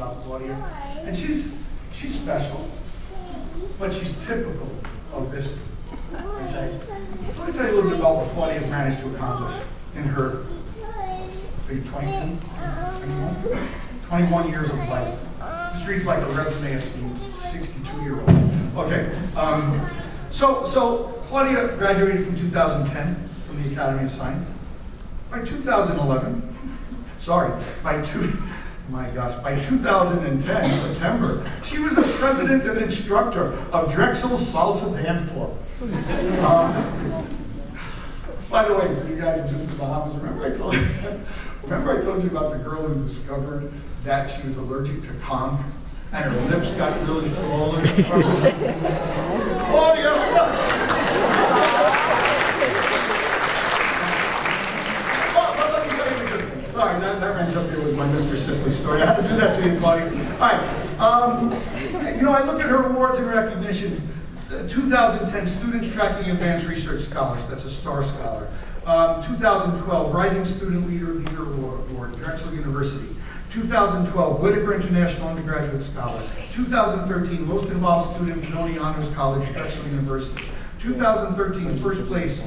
about Claudia, and she's special, but she's typical of this group. Okay? So let me tell you a little bit about what Claudia has managed to accomplish in her 21 years of life. This reads like a resume of some 62-year-old. Okay. So Claudia graduated from 2010 from the Academy of Science. By 2011, by 2010, September, she was the president and instructor of Drexel's Salsa Dance Club. By the way, for you guys who've been to the Bahamas, remember I told you about the girl who discovered that she was allergic to conch and her lips got really swollen? Claudia! Sorry, that ends up here with my Mr. Sisley story. I had to do that to you, Claudia. All right. I look at her awards and recognitions. 2010 Students Tracking Advanced Research Scholarship. That's a STAR Scholar. 2012 Rising Student Leader of the Year Award, Drexel University. 2012 Whitaker International Undergraduate Scholar. 2013 Most Involved Student, Benoni Honors College, Drexel University. 2013 First Place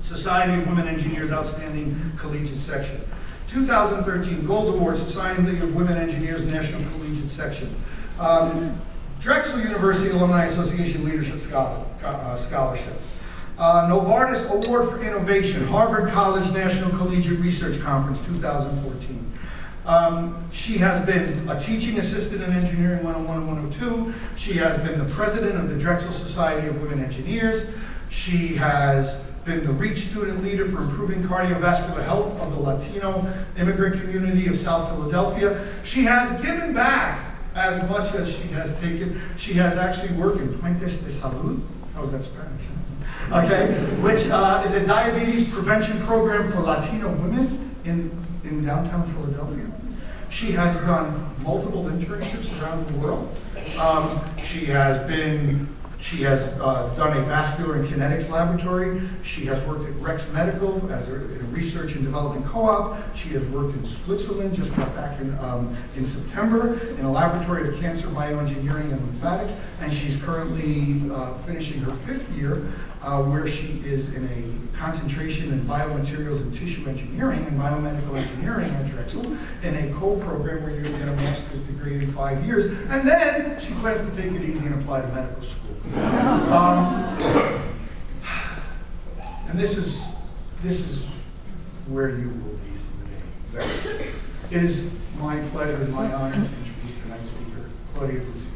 Society of Women Engineers Outstanding Collegiate Section. 2013 Gold Award, Society of Women Engineers National Collegiate Section. Drexel University Alumni Association Leadership Scholarship. Novartis Award for Innovation, Harvard College National Collegiate Research Conference 2014. She has been a teaching assistant in Engineering 101 and 102. She has been the president of the Drexel Society of Women Engineers. She has been the REACH student leader for improving cardiovascular health of the Latino immigrant community of South Philadelphia. She has given back as much as she has taken. She has actually worked in Puentes de Salud. How is that Spanish? Okay, which is a diabetes prevention program for Latino women in downtown Philadelphia. She has done multiple internships around the world. She has done a vascular and kinetics laboratory. She has worked at Rex Medical as a research and development co-op. She has worked in Switzerland, just got back in September, in a laboratory of cancer bioengineering and lymphatics, and she's currently finishing her 5th year, where she is in a concentration in biomaterials and tissue engineering and biomedical engineering at Drexel in a co-program where you're going to get a master's degree in 5 years, and then she plans to take it easy and apply to medical school. And this is where you will be someday. Very soon. It is my pleasure and my honor to introduce tonight's speaker, Claudia Gutierrez.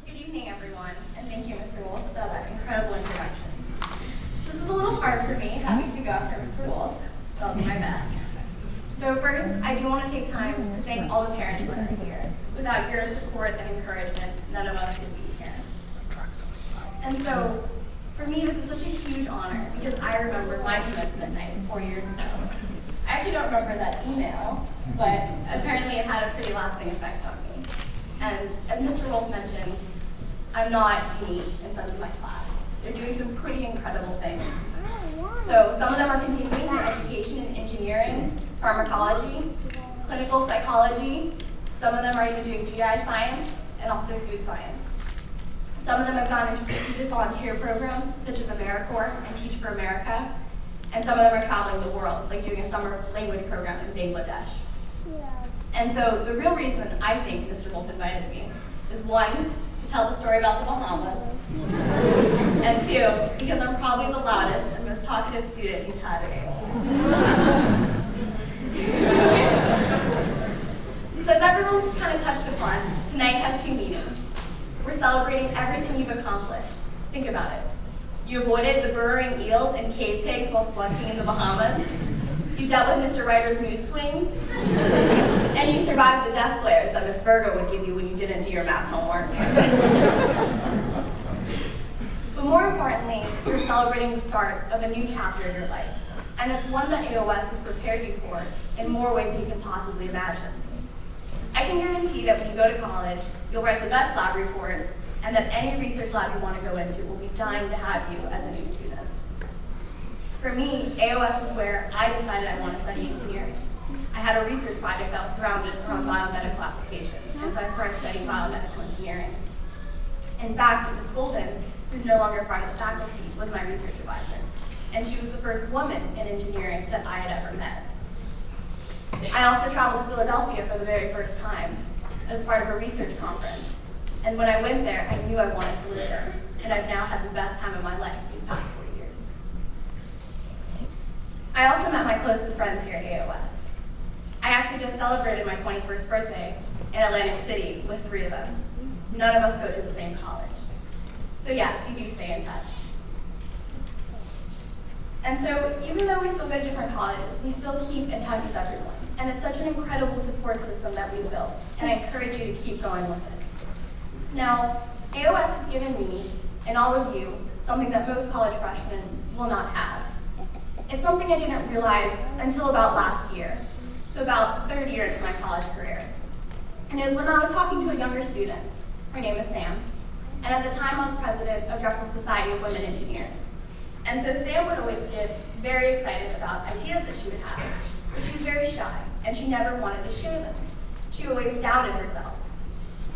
Good evening, everyone, and thank you, Mr. Wolf, for that incredible introduction. This is a little hard for me, having to go after Mr. Wolf, but I'll do my best. So first, I do want to take time to thank all the parents that are here. Without your support and encouragement, none of us could be here. And so, for me, this is such a huge honor because I remember my commencement night 4 years ago. I actually don't remember that email, but apparently it had a pretty lasting effect on me. And as Mr. Wolf mentioned, I'm not unique in sense of my class. They're doing some pretty incredible things. So some of them are continuing their education in engineering, pharmacology, clinical psychology. Some of them are even doing GI science and also food science. Some of them have gone into prestigious volunteer programs such as AmeriCorps and Teach for America. And some of them are traveling the world, like doing a summer language program in Bangladesh. And so the real reason I think Mr. Wolf invited me is one, to tell the story about the Bahamas, and two, because I'm probably the loudest and most talkative student you've had at AOS. So as everyone's kind of touched upon, tonight has 2 meanings. We're celebrating everything you've accomplished. Think about it. You avoided the burrowing eels and cave pigs while splunking in the Bahamas. You dealt with Mr. Ryder's mood swings, and you survived the death glares that Miss Virgo would give you when you didn't do your math homework. But more importantly, you're celebrating the start of a new chapter in your life, and it's one that AOS has prepared you for in more ways than you can possibly imagine. I can guarantee that when you go to college, you'll write the best lab reports, and that any research lab you want to go into will be dying to have you as a new student. For me, AOS was where I decided I want to study engineering. I had a research project that was surrounded around biomedical application, and so I started studying biomedical engineering. In fact, Ms. Golden, who's no longer part of the faculty, was my research advisor, and she was the first woman in engineering that I had ever met. I also traveled to Philadelphia for the very first time as part of a research conference, and when I went there, I knew I wanted to live there, and I've now had the best time of my life these past 4 years. I also met my closest friends here at AOS. I actually just celebrated my 21st birthday in Atlantic City with 3 of them. None of us go to the same college. So yes, you do stay in touch. And so even though we still go to different colleges, we still keep in touch with everyone. And it's such an incredible support system that we've built, and I encourage you to keep going with it. Now, AOS has given me, and all of you, something that most college freshmen will not have. It's something I didn't realize until about last year, so about 3rd year into my college career. And it was when I was talking to a younger student. Her name is Sam, and at the time I was president of Drexel Society of Women Engineers. And so Sam would always get very excited about ideas that she would have, but she was very shy, and she never wanted to share them. She always doubted herself.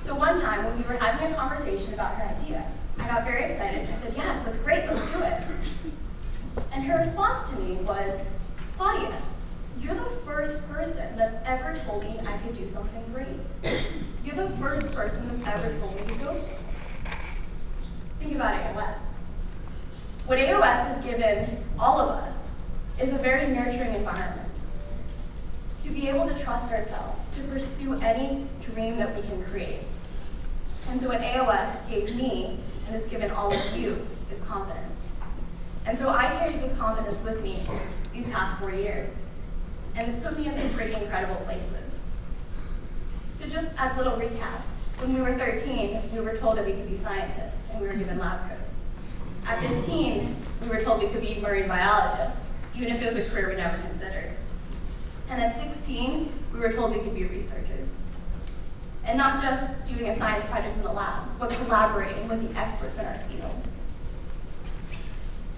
So one time when we were having a conversation about her idea, I got very excited. I said, yes, that's great, let's do it. And her response to me was, Claudia, you're the first person that's ever told me I could do something great. You're the first person that's ever told me to go for it. Think about AOS. What AOS has given all of us is a very nurturing environment to be able to trust ourselves, to pursue any dream that we can create. And so what AOS gave me, and has given all of you, is confidence. And so I carried this confidence with me these past 4 years. And it's put me in some pretty incredible places. So just as a little recap, when we were 13, we were told that we could be scientists, and we were given lab coats. At 15, we were told we could be marine biologists, even if it was a career we never considered. And at 16, we were told we could be researchers. And not just doing a science project in the lab, but collaborating with the experts in our field.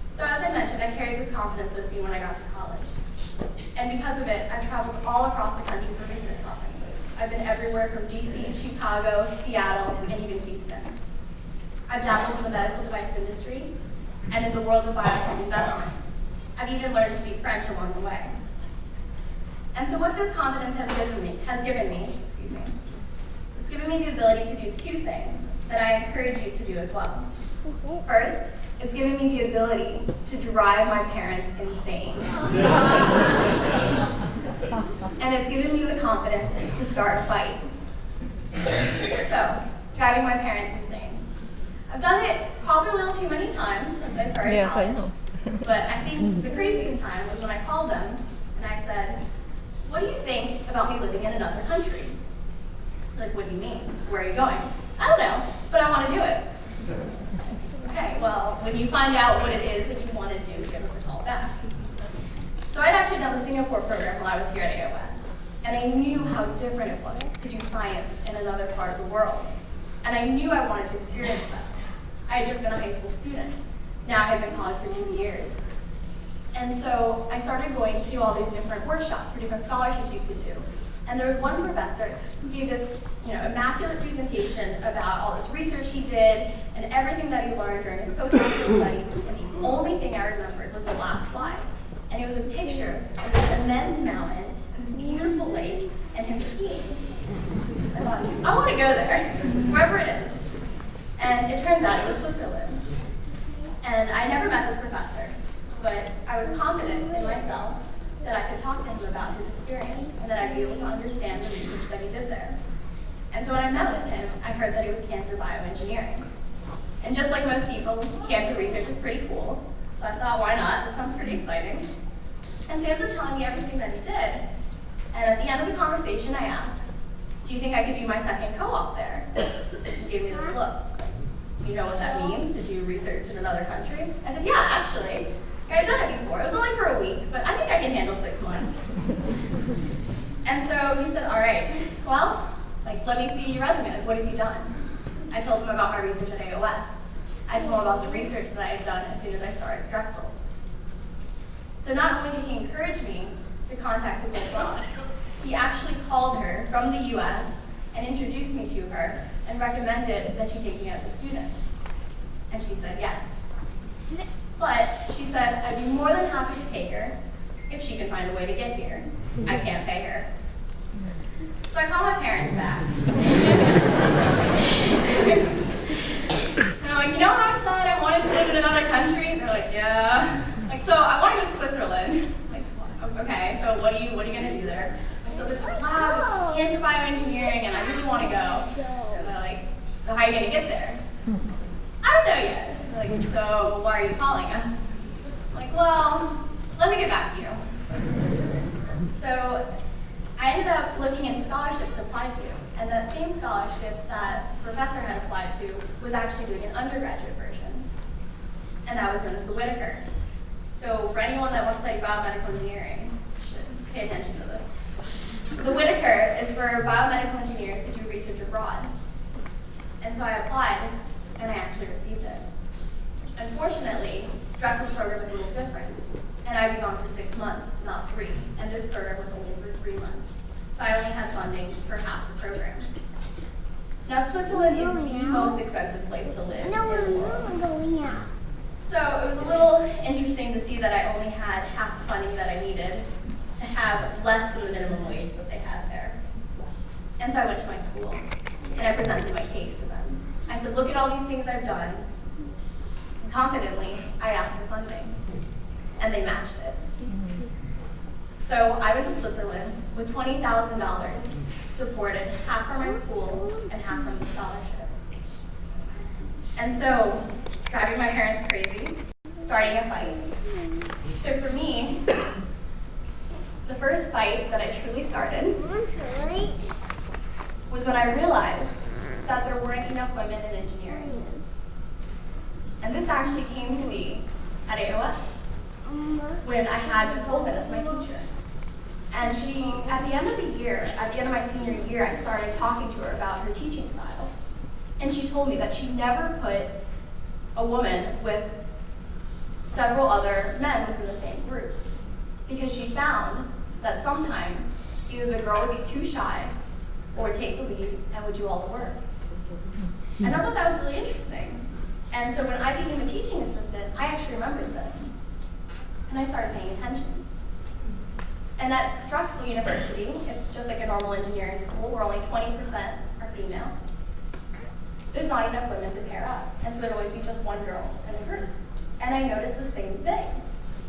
So as I mentioned, I carried this confidence with me when I got to college. And because of it, I've traveled all across the country for research conferences. I've been everywhere from DC, Chicago, Seattle, and even Houston. I've dabbled in the medical device industry and in the world of biotech investment. I've even learned to speak French along the way. And so what this confidence has given me, it's given me the ability to do 2 things that I encourage you to do as well. First, it's given me the ability to drive my parents insane. And it's given me the confidence to start a fight. So, driving my parents insane. I've done it probably a little too many times since I started college. I know. But I think the craziest time was when I called them and I said, what do you think about me living in another country? Like, what do you mean? Where are you going? I don't know, but I want to do it. Okay, well, when you find out what it is that you want to do, give us a call back. So I'd actually done the Singapore program while I was here at AOS, and I knew how different it was to do science in another part of the world. And I knew I wanted to experience that. I had just been a high school student. Now I had been in college for 2 years. And so I started going to all these different workshops for different scholarships you could do. And there was one professor who gave this immaculate presentation about all this research he did and everything that he learned during his postdoctoral studies. And the only thing I remembered was the last slide. And it was a picture of this immense mountain, this beautiful lake, and him skiing. I thought, I want to go there, wherever it is. And it turns out it was Switzerland. And I never met this professor, but I was confident in myself that I could talk to him about his experience and that I'd be able to understand the research that he did there. And so when I met with him, I heard that it was cancer bioengineering. And just like most people, cancer research is pretty cool. So I thought, why not? This sounds pretty exciting. And so he ends up telling me everything that he did. And at the end of the conversation, I asked, do you think I could do my second co-op there? He gave me this look. Do you know what that means to do research in another country? I said, yeah, actually. I've done it before. It was only for a week, but I think I can handle 6 months. And so he said, all right, well, let me see your resume. What have you done? I told him about my research at AOS. I told him about the research that I had done as soon as I started Drexel. So not only did he encourage me to contact his old boss, he actually called her from the US and introduced me to her and recommended that she take me as a student. And she said yes. But she said, I'd be more than happy to take her if she can find a way to get here. I can't pay her. So I called my parents back. And I'm like, you know how I said I wanted to live in another country? They're like, yeah. Like, so I want to go to Switzerland. Like, okay, so what are you gonna do there? So this is lab, it's cancer bioengineering, and I really want to go. And they're like, so how are you gonna get there? I don't know yet. They're like, so why are you calling us? I'm like, well, let me get back to you. So I ended up looking into scholarships to apply to, and that same scholarship that the professor had applied to was actually doing an undergraduate version, and that was known as the Whitaker. So for anyone that wants to study biomedical engineering, you should pay attention to this. So the Whitaker is for biomedical engineers who do research abroad. And so I applied, and I actually received it. Unfortunately, Drexel's program is a little different, and I'd be gone for 6 months, not 3, and this program was only for 3 months. So I only had funding for half the program. Now, Switzerland is the most expensive place to live in the world. So it was a little interesting to see that I only had half the funding that I needed to have less than the minimum wage that they had there. And so I went to my school, and I presented my case to them. I said, look at all these things I've done. And confidently, I asked for funding, and they matched it. So I went to Switzerland with $20,000, supported half from my school and half from the scholarship. And so, driving my parents crazy, starting a fight. So for me, the first fight that I truly started was when I realized that there weren't enough women in engineering. And this actually came to me at AOS when I had Ms. Holden as my teacher. And she, at the end of the year, at the end of my senior year, I started talking to her about her teaching style. And she told me that she never put a woman with several other men within the same group, because she found that sometimes either the girl would be too shy or would take the lead and would do all the work. And I thought that was really interesting. And so when I became a teaching assistant, I actually remembered this. And I started paying attention. And at Drexel University, it's just like a normal engineering school where only 20% are female. There's not enough women to pair up, and so there'd always be just one girl in the groups. And I noticed the same thing.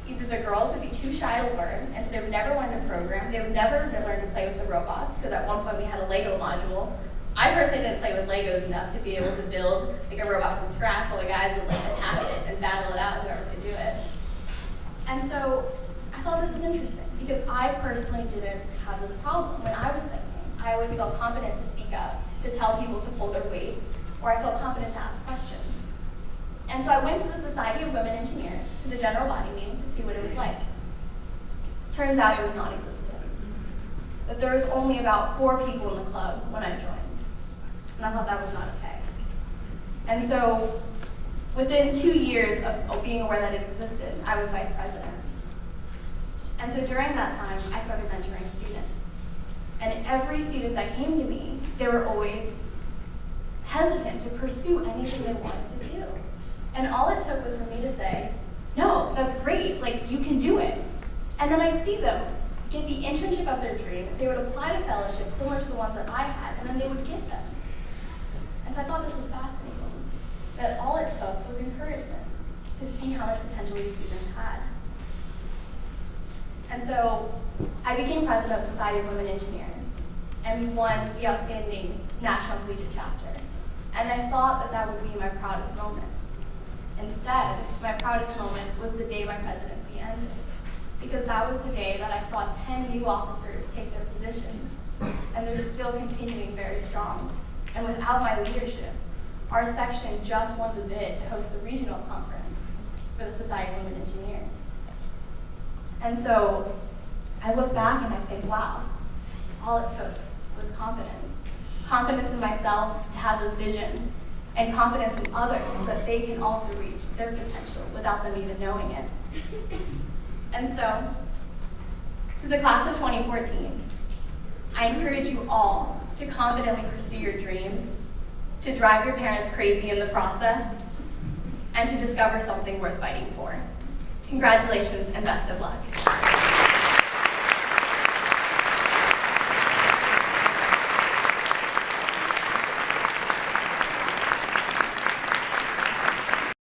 Either the girls would be too shy to learn, and so they would never learn the program, they would never learn to play with the robots, because at one point we had a Lego module. I personally didn't play with Legos enough to be able to build like a robot from scratch while the guys would like attack it and battle it out, whoever could do it. And so I thought this was interesting, because I personally didn't have this problem when I was thinking. I always felt confident to speak up, to tell people to pull their weight, or I felt confident to ask questions. And so I went to the Society of Women Engineers, to the general body meeting, to see what it was like. Turns out it was non-existent. That there was only about 4 people in the club when I joined. And I thought that was not okay. And so within 2 years of being aware that it existed, I was vice president. And so during that time, I started mentoring students. And every student that came to me, they were always hesitant to pursue anything they wanted to do. And all it took was for me to say, no, that's great, like you can do it. And then I'd see them get the internship of their dream, they would apply to fellowships similar to the ones that I had, and then they would get them. And so I thought this was fascinating, that all it took was encouragement to see how much potential these students had. And so I became president of Society of Women Engineers, and we won the Outstanding National Collegiate Chapter. And I thought that that would be my proudest moment. Instead, my proudest moment was the day my presidency ended, because that was the day that I saw 10 new officers take their positions, and they're still continuing very strong. And without my leadership, our section just won the bid to host the regional conference for the Society of Women Engineers. And so I look back and I think, wow, all it took was confidence. Confidence in myself to have this vision, and confidence in others that they can also reach their potential without them even knowing it. And so, to the class of 2014, I encourage you all to confidently pursue your dreams, to drive your parents crazy in the process, and to discover something worth fighting for. Congratulations and best of luck.